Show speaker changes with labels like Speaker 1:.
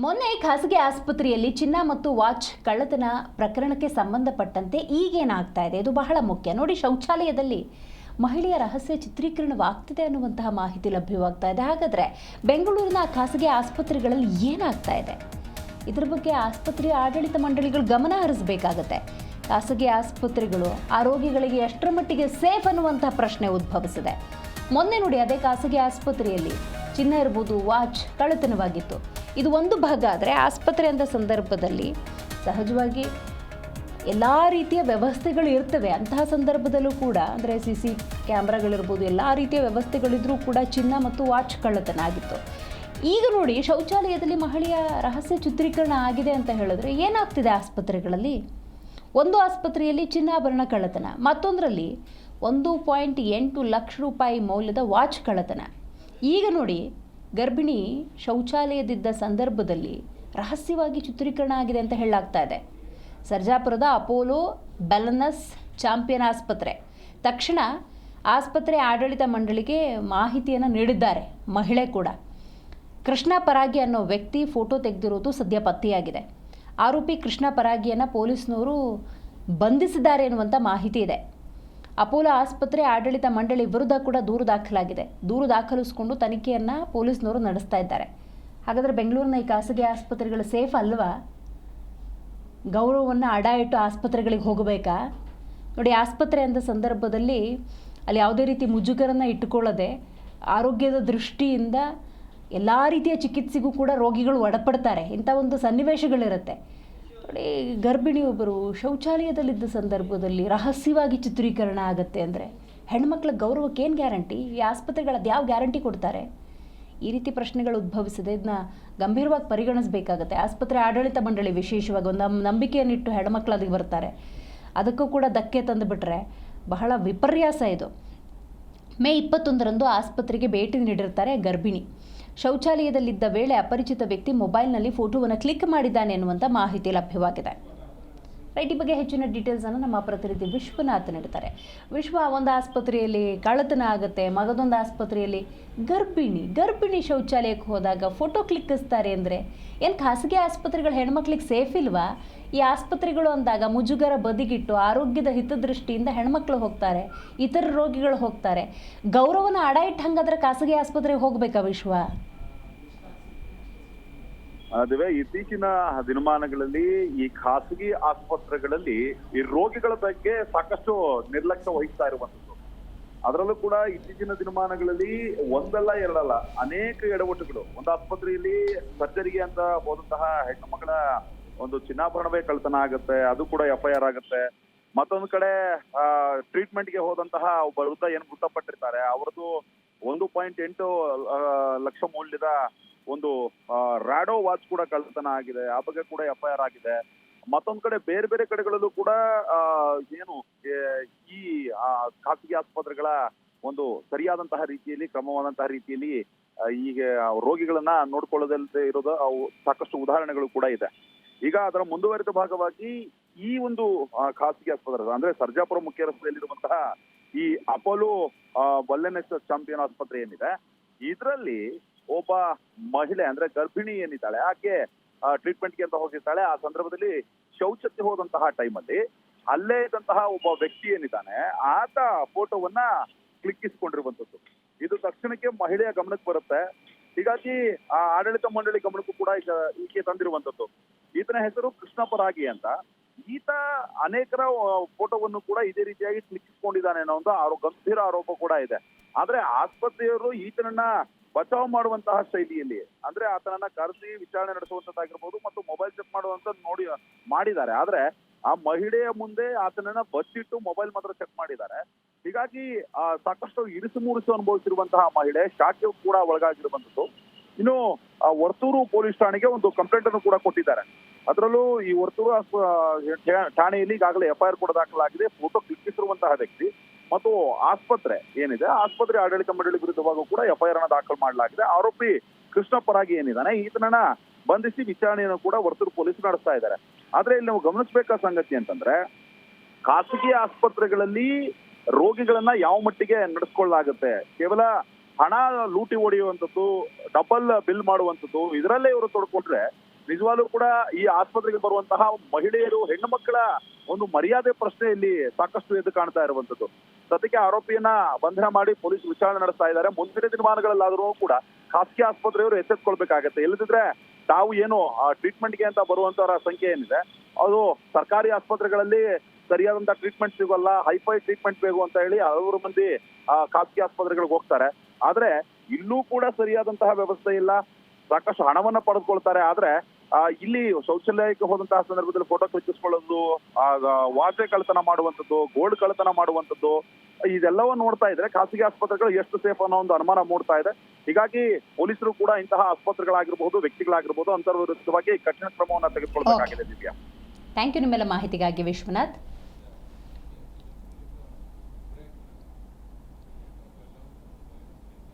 Speaker 1: ಮೊನ್ನೆ ಖಾಸಗಿ ಆಸ್ಪತ್ರೆಯಲ್ಲಿ ಚಿನ್ನ ಮತ್ತು ವಾಚ್ ಕಳ್ಳತನ ಪ್ರಕರಣಕ್ಕೆ ಸಂಬಂಧಪಟ್ಟಂತೆ ಈಗೇನಾಗ್ತಾ ಇದೆ ಇದು ಬಹಳ ಮುಖ್ಯ ನೋಡಿ. ಶೌಚಾಲಯದಲ್ಲಿ ಮಹಿಳೆಯ ರಹಸ್ಯ ಚಿತ್ರೀಕರಣವಾಗ್ತಿದೆ ಅನ್ನುವಂತಹ ಮಾಹಿತಿ ಲಭ್ಯವಾಗ್ತಾ ಇದೆ. ಹಾಗಾದರೆ ಬೆಂಗಳೂರಿನ ಖಾಸಗಿ ಆಸ್ಪತ್ರೆಗಳಲ್ಲಿ ಏನಾಗ್ತಾ ಇದೆ, ಇದ್ರ ಬಗ್ಗೆ ಆಸ್ಪತ್ರೆಯ ಆಡಳಿತ ಮಂಡಳಿಗಳು ಗಮನ ಹರಿಸಬೇಕಾಗತ್ತೆ. ಖಾಸಗಿ ಆಸ್ಪತ್ರೆಗಳು ಆ ರೋಗಿಗಳಿಗೆ ಎಷ್ಟರ ಮಟ್ಟಿಗೆ ಸೇಫ್ ಅನ್ನುವಂತಹ ಪ್ರಶ್ನೆ ಉದ್ಭವಿಸಿದೆ. ಮೊನ್ನೆ ನೋಡಿ, ಅದೇ ಖಾಸಗಿ ಆಸ್ಪತ್ರೆಯಲ್ಲಿ ಚಿನ್ನ ಇರ್ಬೋದು, ವಾಚ್ ಕಳ್ಳತನವಾಗಿತ್ತು. ಇದು ಒಂದು ಭಾಗ ಆದರೆ, ಆಸ್ಪತ್ರೆ ಅಂದ ಸಂದರ್ಭದಲ್ಲಿ ಸಹಜವಾಗಿ ಎಲ್ಲ ರೀತಿಯ ವ್ಯವಸ್ಥೆಗಳು ಇರ್ತವೆ. ಅಂತಹ ಸಂದರ್ಭದಲ್ಲೂ ಕೂಡ ಅಂದರೆ CC ಕ್ಯಾಮ್ರಾಗಳಿರ್ಬೋದು, ಎಲ್ಲ ರೀತಿಯ ವ್ಯವಸ್ಥೆಗಳಿದ್ರೂ ಕೂಡ ಚಿನ್ನ ಮತ್ತು ವಾಚ್ ಕಳ್ಳತನ ಆಗಿತ್ತು. ಈಗ ನೋಡಿ, ಶೌಚಾಲಯದಲ್ಲಿ ಮಹಿಳೆಯ ರಹಸ್ಯ ಚಿತ್ರೀಕರಣ ಆಗಿದೆ ಅಂತ ಹೇಳಿದ್ರೆ ಏನಾಗ್ತಿದೆ ಆಸ್ಪತ್ರೆಗಳಲ್ಲಿ? ಒಂದು ಆಸ್ಪತ್ರೆಯಲ್ಲಿ ಚಿನ್ನಾಭರಣ ಕಳ್ಳತನ, ಮತ್ತೊಂದರಲ್ಲಿ 1.8 ಲಕ್ಷ ರೂಪಾಯಿ ಮೌಲ್ಯದ ವಾಚ್ ಕಳ್ಳತನ. ಈಗ ನೋಡಿ, ಗರ್ಭಿಣಿ ಶೌಚಾಲಯದಿದ್ದ ಸಂದರ್ಭದಲ್ಲಿ ರಹಸ್ಯವಾಗಿ ಚಿತ್ರೀಕರಣ ಆಗಿದೆ ಅಂತ ಹೇಳಲಾಗ್ತಾ ಇದೆ. ಸರ್ಜಾಪುರದ ಅಪೋಲೋ ವೆಲ್ನೆಸ್ ಚಾಂಪಿಯನ್ ಆಸ್ಪತ್ರೆ ತಕ್ಷಣ ಆಸ್ಪತ್ರೆ ಆಡಳಿತ ಮಂಡಳಿಗೆ ಮಾಹಿತಿಯನ್ನು ನೀಡಿದ್ದಾರೆ. ಮಹಿಳೆ ಕೂಡ ಕೃಷ್ಣ ಪರಾಗಿ ಅನ್ನೋ ವ್ಯಕ್ತಿ ಫೋಟೋ ತೆಗೆದಿರೋದು ಸದ್ಯ ಪತ್ತೆಯಾಗಿದೆ. ಆರೋಪಿ ಕೃಷ್ಣ ಪರಾಗಿಯನ್ನು ಪೊಲೀಸ್ನವರು ಬಂಧಿಸಿದ್ದಾರೆ ಎನ್ನುವಂಥ ಮಾಹಿತಿ ಇದೆ. ಅಪೋಲೋ ಆಸ್ಪತ್ರೆ ಆಡಳಿತ ಮಂಡಳಿ ವಿರುದ್ಧ ಕೂಡ ದೂರು ದಾಖಲಾಗಿದೆ. ದೂರು ದಾಖಲಿಸಿಕೊಂಡು ತನಿಖೆಯನ್ನು ಪೊಲೀಸ್ನವರು ನಡೆಸ್ತಾ ಇದ್ದಾರೆ. ಹಾಗಾದರೆ ಬೆಂಗಳೂರಿನ ಈ ಖಾಸಗಿ ಆಸ್ಪತ್ರೆಗಳು ಸೇಫ್ ಅಲ್ವಾ? ಗೌರವವನ್ನು ಅಡ ಇಟ್ಟು ಆಸ್ಪತ್ರೆಗಳಿಗೆ ಹೋಗಬೇಕಾ? ನೋಡಿ, ಆಸ್ಪತ್ರೆ ಅಂದ ಸಂದರ್ಭದಲ್ಲಿ ಅಲ್ಲಿ ಯಾವುದೇ ರೀತಿ ಮುಜುಗರನ್ನು ಇಟ್ಟುಕೊಳ್ಳದೆ ಆರೋಗ್ಯದ ದೃಷ್ಟಿಯಿಂದ ಎಲ್ಲ ರೀತಿಯ ಚಿಕಿತ್ಸೆಗೂ ಕೂಡ ರೋಗಿಗಳು ಒಳಪಡ್ತಾರೆ. ಇಂಥ ಒಂದು ಸನ್ನಿವೇಶಗಳಿರುತ್ತೆ ನೋಡಿ. ಗರ್ಭಿಣಿಯೊಬ್ಬರು ಶೌಚಾಲಯದಲ್ಲಿದ್ದ ಸಂದರ್ಭದಲ್ಲಿ ರಹಸ್ಯವಾಗಿ ಚಿತ್ರೀಕರಣ ಆಗುತ್ತೆ ಅಂದರೆ ಹೆಣ್ಮಕ್ಳ ಗೌರವಕ್ಕೆ ಏನು ಗ್ಯಾರಂಟಿ? ಈ ಆಸ್ಪತ್ರೆಗಳದ್ದು ಯಾವ ಗ್ಯಾರಂಟಿ ಕೊಡ್ತಾರೆ? ಈ ರೀತಿ ಪ್ರಶ್ನೆಗಳು ಉದ್ಭವಿಸಿದೆ. ಇದನ್ನ ಗಂಭೀರವಾಗಿ ಪರಿಗಣಿಸಬೇಕಾಗತ್ತೆ. ಆಸ್ಪತ್ರೆ ಆಡಳಿತ ಮಂಡಳಿ ವಿಶೇಷವಾಗಿ ಒಂದು ನಂಬಿಕೆಯನ್ನಿಟ್ಟು ಹೆಣ್ಮಕ್ಳು ಅದಕ್ಕೆ ಬರ್ತಾರೆ, ಅದಕ್ಕೂ ಕೂಡ ಧಕ್ಕೆ ತಂದುಬಿಟ್ರೆ ಬಹಳ ವಿಪರ್ಯಾಸ ಇದು. ಮೇ 21ರಂದು ಆಸ್ಪತ್ರೆಗೆ ಭೇಟಿ ನೀಡಿರ್ತಾರೆ ಗರ್ಭಿಣಿ. ಶೌಚಾಲಯದಲ್ಲಿದ್ದ ವೇಳೆ ಅಪರಿಚಿತ ವ್ಯಕ್ತಿ ಮೊಬೈಲ್ನಲ್ಲಿ ಫೋಟೋವನ್ನು ಕ್ಲಿಕ್ ಮಾಡಿದ್ದಾನೆ ಎನ್ನುವಂಥ ಮಾಹಿತಿ ಲಭ್ಯವಾಗಿದೆ. ರೈಟ್, ಈ ಬಗ್ಗೆ ಹೆಚ್ಚಿನ ಡೀಟೇಲ್ಸನ್ನು ನಮ್ಮ ಪ್ರತಿನಿಧಿ ವಿಶ್ವನಾಥ್ ನೀಡ್ತಾರೆ. ವಿಶ್ವ, ಒಂದು ಆಸ್ಪತ್ರೆಯಲ್ಲಿ ಕಳ್ಳತನ ಆಗುತ್ತೆ, ಮಗದೊಂದು ಆಸ್ಪತ್ರೆಯಲ್ಲಿ ಗರ್ಭಿಣಿ ಶೌಚಾಲಯಕ್ಕೆ ಹೋದಾಗ ಫೋಟೋ ಕ್ಲಿಕ್ಕಿಸ್ತಾರೆ ಅಂದರೆ ಏನು ಖಾಸಗಿ ಆಸ್ಪತ್ರೆಗಳು ಹೆಣ್ಮಕ್ಳಿಗೆ ಸೇಫ್ ಇಲ್ವಾ? ಈ ಆಸ್ಪತ್ರೆಗಳು ಅಂದಾಗ ಮುಜುಗರ ಬದಿಗಿಟ್ಟು ಆರೋಗ್ಯದ ಹಿತದೃಷ್ಟಿಯಿಂದ ಹೆಣ್ಮಕ್ಳು ಹೋಗ್ತಾರೆ, ಇತರ ರೋಗಿಗಳು ಹೋಗ್ತಾರೆ. ಗೌರವನ ಅಡ ಇಟ್ಟು ಹಂಗಾದ್ರೆ ಖಾಸಗಿ ಆಸ್ಪತ್ರೆಗೆ ಹೋಗ್ಬೇಕಾ ವಿಶ್ವ?
Speaker 2: ಅದುವೇ ಇತ್ತೀಚಿನ ದಿನಮಾನಗಳಲ್ಲಿ ಈ ಖಾಸಗಿ ಆಸ್ಪತ್ರೆಗಳಲ್ಲಿ ಈ ರೋಗಿಗಳ ಬಗ್ಗೆ ಸಾಕಷ್ಟು ನಿರ್ಲಕ್ಷ್ಯ ವಹಿಸ್ತಾ ಇರುವಂತದ್ದು. ಅದರಲ್ಲೂ ಕೂಡ ಇತ್ತೀಚಿನ ದಿನಮಾನಗಳಲ್ಲಿ ಒಂದಲ್ಲ ಎರಡಲ್ಲ ಅನೇಕ ಎಡವಟ್ಟುಗಳು. ಒಂದು ಆಸ್ಪತ್ರೆಯಲ್ಲಿ ಸರ್ಜರಿಗೆ ಅಂತ ಹೋದಂತಹ ಹೆಣ್ಣು ಮಕ್ಕಳ ಒಂದು ಚಿನ್ನಾಭರಣವೇ ಕಳ್ಳತನ ಆಗುತ್ತೆ, ಅದು ಕೂಡ FIR ಆಗುತ್ತೆ. ಮತ್ತೊಂದು ಕಡೆ ಟ್ರೀಟ್ಮೆಂಟ್ಗೆ ಹೋದಂತಹ ಒಬ್ಬ ವೃದ್ಧ ಏನು ಮೃತಪಟ್ಟಿರ್ತಾರೆ, ಅವರದ್ದು 1.8 ಲಕ್ಷ ಮೌಲ್ಯದ ಒಂದು ರಾಡೋ ವಾಚ್ ಕೂಡ ಕಳ್ಳತನ ಆಗಿದೆ. ಆ ಬಗ್ಗೆ ಕೂಡ FIR ಆಗಿದೆ. ಮತ್ತೊಂದು ಕಡೆ ಬೇರೆ ಬೇರೆ ಕಡೆಗಳಲ್ಲೂ ಕೂಡ ಏನು ಈ ಖಾಸಗಿ ಆಸ್ಪತ್ರೆಗಳ ಒಂದು ಸರಿಯಾದಂತಹ ರೀತಿಯಲ್ಲಿ, ಕ್ರಮವಾದಂತಹ ರೀತಿಯಲ್ಲಿ ಈಗ ರೋಗಿಗಳನ್ನ ನೋಡ್ಕೊಳ್ಳೋದಲ್ಲದೆ ಇರೋದು ಸಾಕಷ್ಟು ಉದಾಹರಣೆಗಳು ಕೂಡ ಇದೆ. ಈಗ ಅದರ ಮುಂದುವರಿದ ಭಾಗವಾಗಿ ಈ ಒಂದು ಖಾಸಗಿ ಆಸ್ಪತ್ರೆ ಅಂದ್ರೆ ಸರ್ಜಾಪುರ ಮುಖ್ಯ ರಸ್ತೆಯಲ್ಲಿರುವಂತಹ ಈ ಅಪೋಲೋ ವೆಲ್ನೆಸ್ ಚಾಂಪಿಯನ್ ಆಸ್ಪತ್ರೆ ಏನಿದೆ, ಇದರಲ್ಲಿ ಒಬ್ಬ ಮಹಿಳೆ ಅಂದ್ರೆ ಗರ್ಭಿಣಿ ಏನಿದ್ದಾಳೆ, ಆಕೆ ಟ್ರೀಟ್ಮೆಂಟ್ಗೆ ಅಂತ ಹೋಗಿರ್ತಾಳೆ. ಆ ಸಂದರ್ಭದಲ್ಲಿ ಶೌಚಕ್ಕೆ ಹೋದಂತಹ ಟೈಮಲ್ಲಿ ಅಲ್ಲೇ ಇದ್ದಂತಹ ಒಬ್ಬ ವ್ಯಕ್ತಿ ಏನಿದ್ದಾನೆ, ಆತ ಫೋಟೋವನ್ನ ಕ್ಲಿಕ್ಕಿಸಿಕೊಂಡಿರುವಂತದ್ದು. ಇದು ತಕ್ಷಣಕ್ಕೆ ಮಹಿಳೆಯ ಗಮನಕ್ಕೆ ಬರುತ್ತೆ. ಹೀಗಾಗಿ ಆ ಆಡಳಿತ ಮಂಡಳಿ ಗಮನಕ್ಕೂ ಕೂಡ ಈಕೆ ತಂದಿರುವಂತದ್ದು. ಈತನ ಹೆಸರು ಕೃಷ್ಣ ಪರಾಗಿ ಅಂತ. ಈತ ಅನೇಕರ ಫೋಟೋವನ್ನು ಕೂಡ ಇದೇ ರೀತಿಯಾಗಿ ಕ್ಲಿಕ್ಕಿಸಿಕೊಂಡಿದ್ದಾನೆ ಅನ್ನೋ ಒಂದು ಗಂಭೀರ ಆರೋಪ ಕೂಡ ಇದೆ. ಆದ್ರೆ ಆಸ್ಪತ್ರೆಯವರು ಈತನನ್ನ ಬಚಾವ್ ಮಾಡುವಂತಹ ಶೈಲಿಯಲ್ಲಿ ಅಂದ್ರೆ ಆತನನ್ನ ಕರೆಸಿ ವಿಚಾರಣೆ ನಡೆಸುವಂತದ್ದಾಗಿರ್ಬೋದು ಮತ್ತು ಮೊಬೈಲ್ ಚೆಕ್ ಮಾಡುವಂತ ಮಾಡಿದ್ದಾರೆ. ಆದ್ರೆ ಆ ಮಹಿಳೆಯ ಮುಂದೆ ಆತನನ್ನ ಬಚ್ಚಿಟ್ಟು ಮೊಬೈಲ್ ಮಾತ್ರ ಚೆಕ್ ಮಾಡಿದ್ದಾರೆ. ಹೀಗಾಗಿ ಸಾಕಷ್ಟು ಇರಿಸು ಮುರಿಸು ಅನುಭವಿಸಿರುವಂತಹ ಮಹಿಳೆ ಶಾಕ್ಗೆ ಕೂಡ ಒಳಗಾಗಿರುವಂತದ್ದು. ಇನ್ನು ವರ್ತೂರು ಪೊಲೀಸ್ ಠಾಣೆಗೆ ಒಂದು ಕಂಪ್ಲೇಂಟ್ ಅನ್ನು ಕೂಡ ಕೊಟ್ಟಿದ್ದಾರೆ. ಅದರಲ್ಲೂ ಈ ವರ್ತೂರು ಠಾಣೆಯಲ್ಲಿ ಈಗಾಗಲೇ FIR ಕೂಡ ದಾಖಲಾಗಿದೆ. ಫೋಟೋ ಕ್ಲಿಕ್ಕಿಸಿರುವಂತಹ ವ್ಯಕ್ತಿ ಮತ್ತು ಆಸ್ಪತ್ರೆ ಏನಿದೆ, ಆಸ್ಪತ್ರೆ ಆಡಳಿತ ಮಂಡಳಿ ವಿರುದ್ಧವಾಗೂ ಕೂಡ FIR ಅನ್ನ ದಾಖಲು ಮಾಡಲಾಗಿದೆ. ಆರೋಪಿ ಕೃಷ್ಣ ಪರಾಗಿ ಏನಿದ್ದಾನೆ, ಈತನನ್ನ ಬಂಧಿಸಿ ವಿಚಾರಣೆಯನ್ನು ಕೂಡ ವರ್ತೂರು ಪೊಲೀಸ್ ನಡೆಸ್ತಾ ಇದ್ದಾರೆ. ಆದ್ರೆ ಇಲ್ಲಿ ನಾವು ಗಮನಿಸಬೇಕಾದ ಸಂಗತಿ ಅಂತಂದ್ರೆ, ಖಾಸಗಿ ಆಸ್ಪತ್ರೆಗಳಲ್ಲಿ ರೋಗಿಗಳನ್ನ ಯಾವ ಮಟ್ಟಿಗೆ ನಡೆಸ್ಕೊಳ್ಳಲಾಗುತ್ತೆ, ಕೇವಲ ಹಣ ಲೂಟಿ ಹೊಡೆಯುವಂಥದ್ದು, ಡಬಲ್ ಬಿಲ್ ಮಾಡುವಂಥದ್ದು, ಇದರಲ್ಲೇ ಇವರು ತೊಡ್ಕೊಂಡ್ರೆ ನಿಜವಾಗ್ಲೂ ಕೂಡ ಈ ಆಸ್ಪತ್ರೆಗೆ ಬರುವಂತಹ ಮಹಿಳೆಯರು, ಹೆಣ್ಣು ಮಕ್ಕಳ ಒಂದು ಮರ್ಯಾದೆ ಪ್ರಶ್ನೆ ಇಲ್ಲಿ ಸಾಕಷ್ಟು ಎದ್ದು ಕಾಣ್ತಾ ಇರುವಂತದ್ದು. ಸದ್ಯಕ್ಕೆ ಆರೋಪಿಯನ್ನ ಬಂಧನ ಮಾಡಿ ಪೊಲೀಸ್ ವಿಚಾರಣೆ ನಡೆಸ್ತಾ ಇದ್ದಾರೆ. ಮುಂದಿನ ದಿನಮಾನಗಳಲ್ಲಾದರೂ ಕೂಡ ಖಾಸಗಿ ಆಸ್ಪತ್ರೆಯವರು ಎಚ್ಚೆತ್ಕೊಳ್ಬೇಕಾಗತ್ತೆ. ಇಲ್ಲದಿದ್ರೆ ತಾವು ಏನು ಟ್ರೀಟ್ಮೆಂಟ್ಗೆ ಅಂತ ಬರುವಂತವರ ಸಂಖ್ಯೆ ಏನಿದೆ ಅದು ಸರ್ಕಾರಿ ಆಸ್ಪತ್ರೆಗಳಲ್ಲಿ ಸರಿಯಾದಂತಹ ಟ್ರೀಟ್ಮೆಂಟ್ ಸಿಗೋಲ್ಲ, ಹೈಫೈ ಟ್ರೀಟ್ಮೆಂಟ್ ಬೇಕು ಅಂತ ಹೇಳಿ ಹಲವಾರು ಮಂದಿ ಖಾಸಗಿ ಆಸ್ಪತ್ರೆಗಳಿಗೆ ಹೋಗ್ತಾರೆ. ಆದ್ರೆ ಇಲ್ಲೂ ಕೂಡ ಸರಿಯಾದಂತಹ ವ್ಯವಸ್ಥೆ ಇಲ್ಲ, ಸಾಕಷ್ಟು ಹಣವನ್ನ ಪಡೆದುಕೊಳ್ತಾರೆ. ಆದ್ರೆ ಇಲ್ಲಿ ಶೌಚಾಲಯಕ್ಕೆ ಹೋದಂತಹ ಸಂದರ್ಭದಲ್ಲಿ ಫೋಟೋ ಕ್ಲಿಕ್ಕಿಸ್ಕೊಳ್ಳೋದು, ವಾಚೆ ಕಳ್ಳತನ ಮಾಡುವಂಥದ್ದು, ಗೋಲ್ಡ್ ಕಳ್ಳತನ ಮಾಡುವಂಥದ್ದು, ಇದೆಲ್ಲವನ್ನು ನೋಡ್ತಾ ಇದ್ರೆ ಖಾಸಗಿ ಆಸ್ಪತ್ರೆಗಳು ಎಷ್ಟು ಸೇಫ್ ಅನ್ನೋ ಒಂದು ಅನುಮಾನ ಮೂಡ್ತಾ ಇದೆ. ಹೀಗಾಗಿ ಪೊಲೀಸರು ಕೂಡ ಇಂತಹ ಆಸ್ಪತ್ರೆಗಳಾಗಿರ್ಬಹುದು, ವ್ಯಕ್ತಿಗಳಾಗಿರ್ಬಹುದು, ಅಂತರ್ ವಿರುದ್ಧವಾಗಿ ಕಠಿಣ ಕ್ರಮವನ್ನ ತೆಗೆದುಕೊಳ್ಬೇಕಾಗಿದೆ. ದಿವ್ಯಾ,
Speaker 1: ಥ್ಯಾಂಕ್ ಯು ನಿಮ್ಮೆಲ್ಲ ಮಾಹಿತಿಗಾಗಿ ವಿಶ್ವನಾಥ್.